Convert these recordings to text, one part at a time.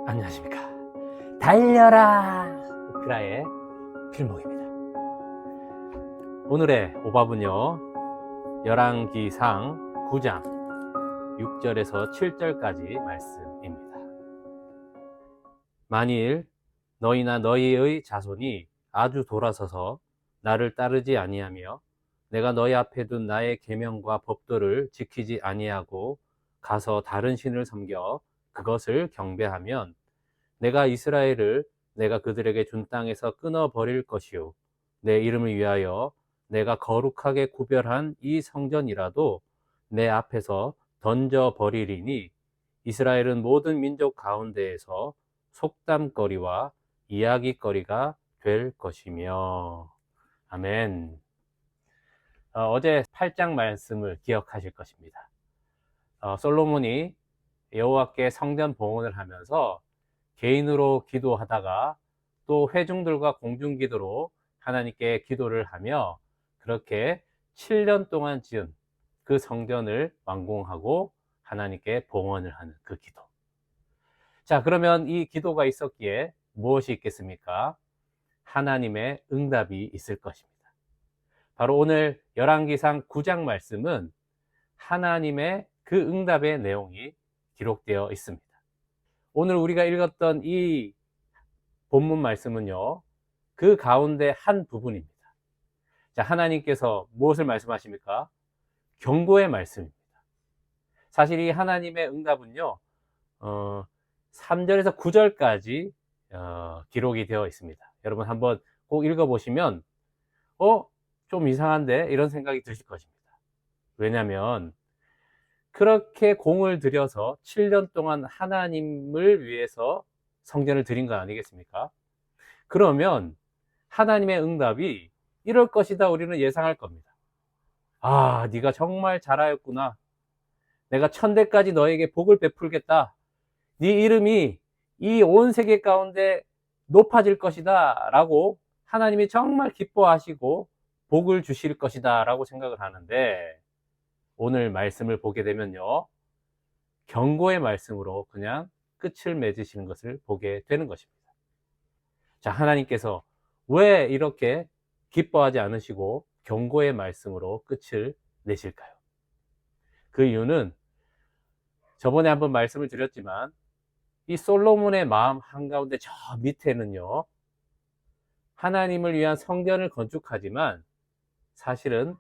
안녕하십니까. 달려라 우크라의 필목입니다. 오늘의 오밥은요, 열왕기상 9장 6절에서 7절까지 말씀입니다. 만일 너희나 너희의 자손이 아주 돌아서서 나를 따르지 아니하며 내가 너희 앞에 둔 나의 계명과 법도를 지키지 아니하고 가서 다른 신을 섬겨 그것을 경배하면 내가 이스라엘을 내가 그들에게 준 땅에서 끊어버릴 것이요 내 이름을 위하여 내가 거룩하게 구별한 이 성전이라도 내 앞에서 던져버리리니 이스라엘은 모든 민족 가운데에서 속담거리와 이야기거리가 될 것이며. 아멘. 어제 8장 말씀을 기억하실 것입니다. 솔로몬이 여호와께 성전 봉헌을 하면서 개인으로 기도하다가 또 회중들과 공중기도로 하나님께 기도를 하며 그렇게 7년 동안 지은 그 성전을 완공하고 하나님께 봉헌을 하는 그 기도. 자, 그러면 이 기도가 있었기에 무엇이 있겠습니까? 하나님의 응답이 있을 것입니다. 바로 오늘 열왕기상 9장 말씀은 하나님의 그 응답의 내용이 기록되어 있습니다. 오늘 우리가 읽었던 이 본문 말씀은요, 그 가운데 한 부분입니다. 자, 하나님께서 무엇을 말씀하십니까? 경고의 말씀입니다. 사실 이 하나님의 응답은요, 3절에서 9절까지 기록이 되어 있습니다. 여러분 한번 꼭 읽어보시면 좀 이상한데? 이런 생각이 드실 것입니다. 왜냐하면 그렇게 공을 들여서 7년 동안 하나님을 위해서 성전을 드린 거 아니겠습니까? 그러면 하나님의 응답이 이럴 것이다 우리는 예상할 겁니다. 아, 네가 정말 잘하였구나. 내가 천대까지 너에게 복을 베풀겠다. 네 이름이 이 온 세계 가운데 높아질 것이다 라고 하나님이 정말 기뻐하시고 복을 주실 것이다 라고 생각을 하는데, 오늘 말씀을 보게 되면요, 경고의 말씀으로 그냥 끝을 맺으시는 것을 보게 되는 것입니다. 자, 하나님께서 왜 이렇게 기뻐하지 않으시고 경고의 말씀으로 끝을 내실까요? 그 이유는 저번에 한번 말씀을 드렸지만 이 솔로몬의 마음 한가운데 저 밑에는요, 하나님을 위한 성전을 건축하지만 사실은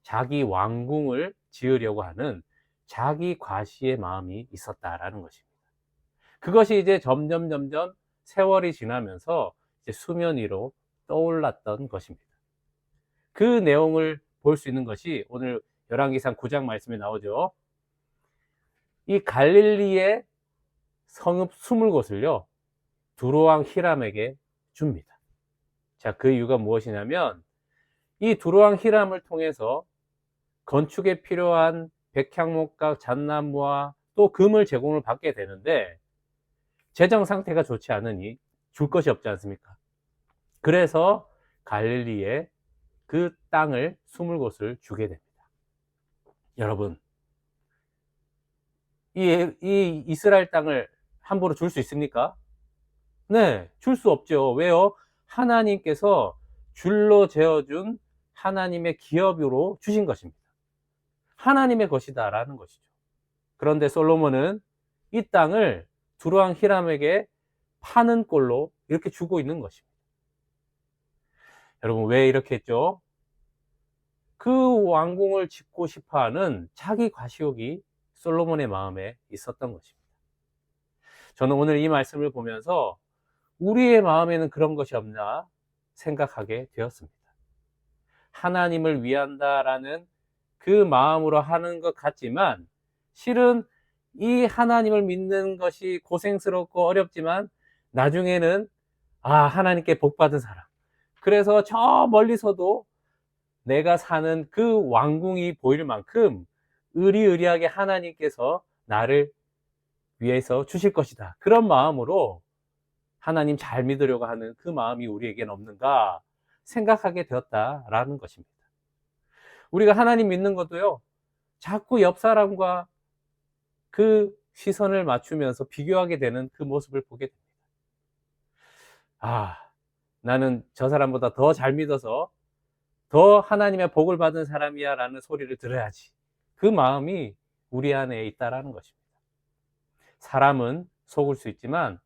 자기 왕궁을 지으려고 하는 자기 과시의 마음이 있었다라는 것입니다. 그것이 이제 점점 세월이 지나면서 이제 수면 위로 떠올랐던 것입니다. 그 내용을 볼 수 있는 것이 오늘 열왕기상 9장 말씀에 나오죠. 이 갈릴리의 성읍 20곳을요 두로왕 히람에게 줍니다. 자, 그 이유가 무엇이냐면 이 두로왕 히람을 통해서 건축에 필요한 백향목과 잣나무와 또 금을 제공을 받게 되는데 재정 상태가 좋지 않으니 줄 것이 없지 않습니까? 그래서 갈릴리에 그 땅을 20곳을 주게 됩니다. 여러분, 이 이스라엘 땅을 함부로 줄 수 있습니까? 네, 줄 수 없죠. 왜요? 하나님께서 줄로 재어준 하나님의 기업으로 주신 것입니다. 하나님의 것이다 라는 것이죠. 그런데 솔로몬은 이 땅을 두루왕 히람에게 파는 꼴로 이렇게 주고 있는 것입니다. 여러분, 왜 이렇게 했죠? 그 왕궁을 짓고 싶어하는 자기 과시욕이 솔로몬의 마음에 있었던 것입니다. 저는 오늘 이 말씀을 보면서 우리의 마음에는 그런 것이 없나 생각하게 되었습니다. 하나님을 위한다라는 그 마음으로 하는 것 같지만 실은 이 하나님을 믿는 것이 고생스럽고 어렵지만 나중에는 하나님께 복받은 사람, 그래서 저 멀리서도 내가 사는 그 왕궁이 보일 만큼 의리의리하게 하나님께서 나를 위해서 주실 것이다, 그런 마음으로 하나님 잘 믿으려고 하는 그 마음이 우리에게는 없는가 생각하게 되었다라는 것입니다. 우리가 하나님 믿는 것도요, 자꾸 옆 사람과 그 시선을 맞추면서 비교하게 되는 그 모습을 보게 됩니다. 나는 저 사람보다 더 잘 믿어서 더 하나님의 복을 받은 사람이야 라는 소리를 들어야지. 그 마음이 우리 안에 있다라는 것입니다. 사람은 속을 수 있지만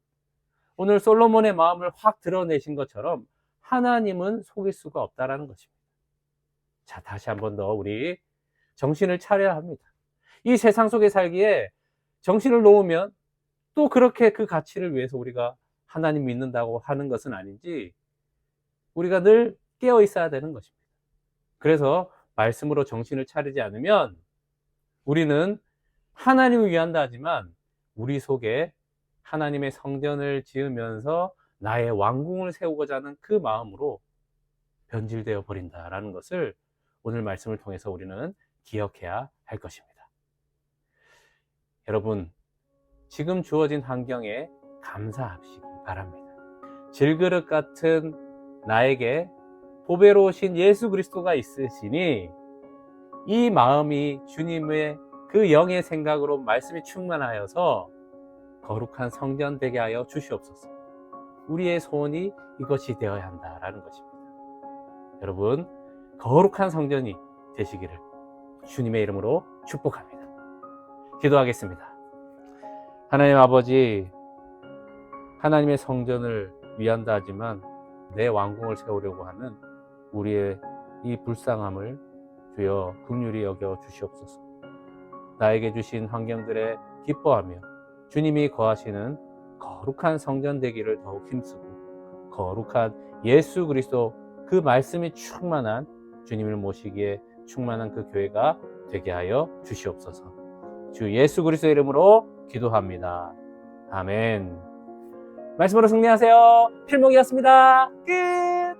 오늘 솔로몬의 마음을 확 드러내신 것처럼 하나님은 속일 수가 없다라는 것입니다. 자, 다시 한 번 더 우리 정신을 차려야 합니다. 이 세상 속에 살기에 정신을 놓으면 또 그렇게 그 가치를 위해서 우리가 하나님 믿는다고 하는 것은 아닌지 우리가 늘 깨어 있어야 되는 것입니다. 그래서 말씀으로 정신을 차리지 않으면 우리는 하나님을 위한다 하지만 우리 속에 하나님의 성전을 지으면서 나의 왕궁을 세우고자 하는 그 마음으로 변질되어 버린다라는 것을 오늘 말씀을 통해서 우리는 기억해야 할 것입니다. 여러분, 지금 주어진 환경에 감사하시기 바랍니다. 질그릇 같은 나에게 보배로우신 예수 그리스도가 있으시니 이 마음이 주님의 그 영의 생각으로 말씀이 충만하여서 거룩한 성전 되게 하여 주시옵소서. 우리의 소원이 이것이 되어야 한다라는 것입니다. 여러분, 거룩한 성전이 되시기를 주님의 이름으로 축복합니다. 기도하겠습니다. 하나님 아버지, 하나님의 성전을 위한다 하지만 내 왕궁을 세우려고 하는 우리의 이 불쌍함을 주여 긍휼히 여겨 주시옵소서. 나에게 주신 환경들에 기뻐하며 주님이 거하시는 거룩한 성전 되기를 더욱 힘쓰고 거룩한 예수 그리스도 그 말씀이 충만한 주님을 모시기에 충만한 그 교회가 되게 하여 주시옵소서. 주 예수 그리스도의 이름으로 기도합니다. 아멘. 말씀으로 승리하세요. 필목이었습니다. 끝.